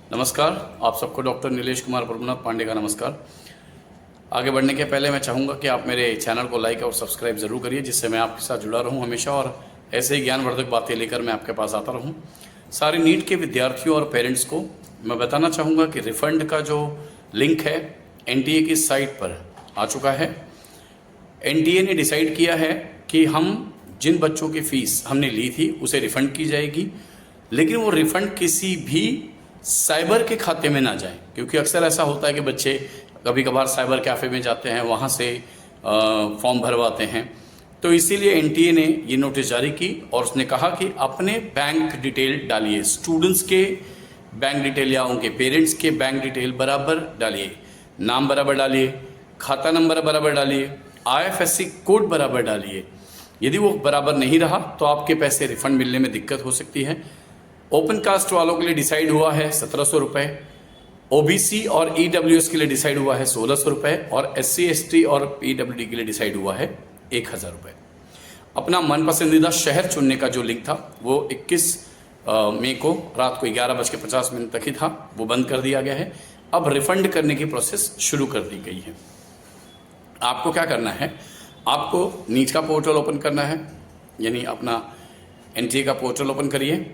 नमस्कार। आप सबको डॉक्टर नीलेश कुमार प्रभुनाथ पांडे का नमस्कार। आगे बढ़ने के पहले मैं चाहूँगा कि आप मेरे चैनल को लाइक और सब्सक्राइब ज़रूर करिए, जिससे मैं आपके साथ जुड़ा रहूँ हमेशा और ऐसे ही ज्ञानवर्धक बातें लेकर मैं आपके पास आता रहूँ। सारे नीट के विद्यार्थियों और पेरेंट्स को मैं बताना चाहूँगा कि रिफ़ंड का जो लिंक है एनटीए की साइट पर आ चुका है। एनटीए ने डिसाइड किया है कि हम जिन बच्चों की फ़ीस हमने ली थी उसे रिफ़ंड की जाएगी, लेकिन वो रिफ़ंड किसी भी साइबर के खाते में ना जाए, क्योंकि अक्सर ऐसा होता है कि बच्चे कभी कभार साइबर कैफ़े में जाते हैं, वहाँ से फॉर्म भरवाते हैं। तो इसीलिए एनटीए ने ये नोटिस जारी की और उसने कहा कि अपने बैंक डिटेल डालिए, स्टूडेंट्स के बैंक डिटेल या उनके पेरेंट्स के बैंक डिटेल बराबर डालिए, नाम बराबर डालिए, खाता नंबर बराबर डालिए, आईएफएससी कोड बराबर डालिए। यदि वो बराबर नहीं रहा तो आपके पैसे रिफ़ंड मिलने में दिक्कत हो सकती है। ओपन कास्ट वालों के लिए डिसाइड हुआ है 1700 रुपये, ओबीसी और ईडब्ल्यूएस के लिए डिसाइड हुआ है 1600 रुपये और एससी एसटी और पीडब्ल्यूडी के लिए डिसाइड हुआ है 1000 रुपये। अपना मन पसंदीदा शहर चुनने का जो लिंक था वो 21 मई को रात को 11:50 तक ही था, वो बंद कर दिया गया है। अब रिफंड करने की प्रोसेस शुरू कर दी गई है। आपको क्या करना है, आपको नीट का पोर्टल ओपन करना है, यानी अपना एनटीए का पोर्टल ओपन करिए,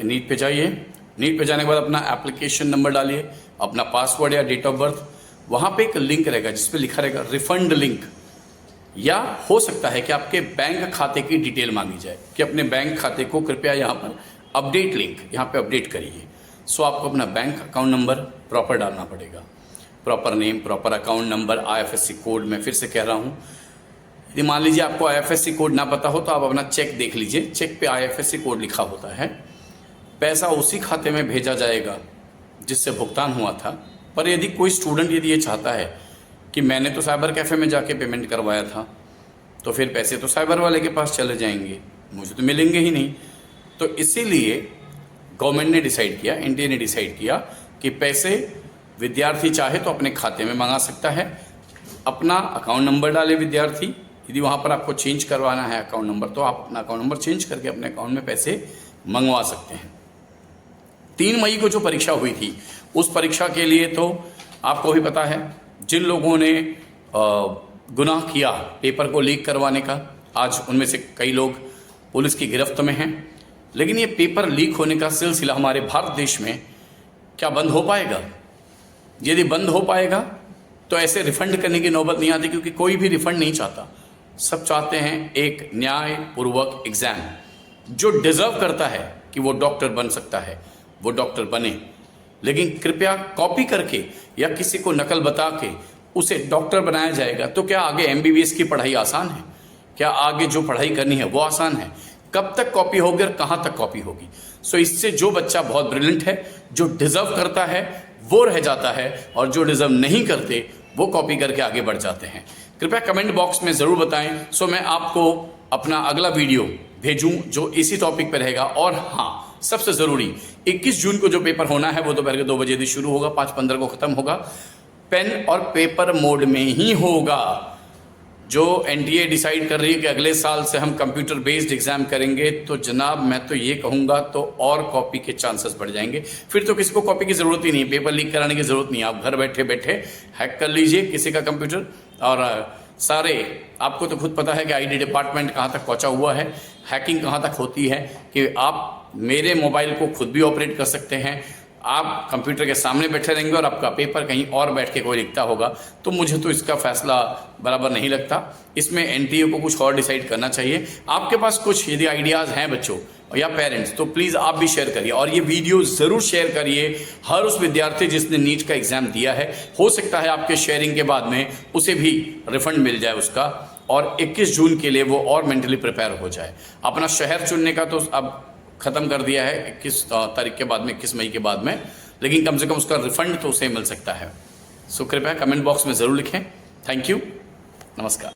नीट पे जाइए। नीट पे जाने के बाद अपना एप्लीकेशन नंबर डालिए, अपना पासवर्ड या डेट ऑफ बर्थ। वहाँ पे एक लिंक रहेगा जिस पे लिखा रहेगा रिफंड लिंक, या हो सकता है कि आपके बैंक खाते की डिटेल मांगी जाए कि अपने बैंक खाते को कृपया यहाँ पर अपडेट लिंक यहाँ पे अपडेट करिए। सो आपको अपना बैंक अकाउंट नंबर प्रॉपर डालना पड़ेगा, proper name, proper account number, IFSC code. मैं फिर से कह रहा हूँ, यदि मान लीजिए आपको आईएफएससी कोड ना पता हो तो आप अपना चेक देख लीजिए, चेक पे आईएफएससी कोड लिखा होता है। पैसा उसी खाते में भेजा जाएगा जिससे भुगतान हुआ था। पर यदि कोई स्टूडेंट यदि ये चाहता है कि मैंने तो साइबर कैफ़े में जाके पेमेंट करवाया था, तो फिर पैसे तो साइबर वाले के पास चले जाएंगे, मुझे तो मिलेंगे ही नहीं। तो इसीलिए गवर्नमेंट ने डिसाइड किया, एनटीए ने डिसाइड किया कि पैसे विद्यार्थी चाहे तो अपने खाते में मंगा सकता है। अपना अकाउंट नंबर डाले विद्यार्थी, यदि वहाँ पर आपको चेंज करवाना है अकाउंट नंबर तो आप अपना अकाउंट नंबर चेंज करके अपने अकाउंट में पैसे मंगवा सकते हैं। 3 मई को जो परीक्षा हुई थी उस परीक्षा के लिए तो आपको भी पता है, जिन लोगों ने गुनाह किया पेपर को लीक करवाने का, आज उनमें से कई लोग पुलिस की गिरफ्त में हैं। लेकिन ये पेपर लीक होने का सिलसिला हमारे भारत देश में क्या बंद हो पाएगा? यदि बंद हो पाएगा तो ऐसे रिफंड करने की नौबत नहीं आती, क्योंकि कोई भी रिफंड नहीं चाहता। सब चाहते हैं एक न्यायपूर्वक एग्ज़ाम। जो डिज़र्व करता है कि वो डॉक्टर बन सकता है वो डॉक्टर बने, लेकिन कृपया कॉपी करके या किसी को नकल बता के उसे डॉक्टर बनाया जाएगा तो क्या आगे एमबीबीएस की पढ़ाई आसान है? क्या आगे जो पढ़ाई करनी है वो आसान है? कब तक कॉपी होगी और कहाँ तक कॉपी होगी? सो इससे जो बच्चा बहुत ब्रिलियंट है, जो डिज़र्व करता है वो रह जाता है, और जो डिज़र्व नहीं करते वो कॉपी करके आगे बढ़ जाते हैं। कृपया कमेंट बॉक्स में ज़रूर बताएं, सो मैं आपको अपना अगला वीडियो भेजूं जो इसी टॉपिक पर रहेगा। और हाँ, सबसे ज़रूरी 21 जून को जो पेपर होना है वो दोपहर के 2 बजे शुरू होगा, 5:15 को ख़त्म होगा। पेन और पेपर मोड में ही होगा। जो एनटीए डिसाइड कर रही है कि अगले साल से हम कंप्यूटर बेस्ड एग्जाम करेंगे, तो जनाब मैं तो ये कहूँगा तो और कॉपी के चांसेस बढ़ जाएंगे। फिर तो किसी को कॉपी की ज़रूरत ही नहीं, पेपर लीक कराने की ज़रूरत नहीं। आप घर बैठे बैठे हैक कर लीजिए किसी का कंप्यूटर, और सारे आपको तो खुद पता है कि आईटी डिपार्टमेंट कहाँ तक पहुँचा हुआ है, हैकिंग कहाँ तक होती है कि आप मेरे मोबाइल को खुद भी ऑपरेट कर सकते हैं। आप कंप्यूटर के सामने बैठे रहेंगे और आपका पेपर कहीं और बैठ के कोई लिखता होगा, तो मुझे तो इसका फैसला बराबर नहीं लगता। इसमें एनटीए को कुछ और डिसाइड करना चाहिए। आपके पास कुछ यदि आइडियाज़ हैं बच्चों या पेरेंट्स, तो प्लीज़ आप भी शेयर करिए, और ये वीडियो ज़रूर शेयर करिए हर उस विद्यार्थी जिसने नीट का एग्ज़ाम दिया है। हो सकता है आपके शेयरिंग के बाद में उसे भी रिफंड मिल जाए उसका, और 21 जून के लिए वो और मेंटली प्रिपेयर हो जाए। अपना शहर चुनने का तो अब ख़त्म कर दिया है 21 तारीख के बाद में, 21 मई के बाद में, लेकिन कम से कम उसका रिफंड तो उसे मिल सकता है। सो कृपया कमेंट बॉक्स में ज़रूर लिखें। थैंक यू, नमस्कार।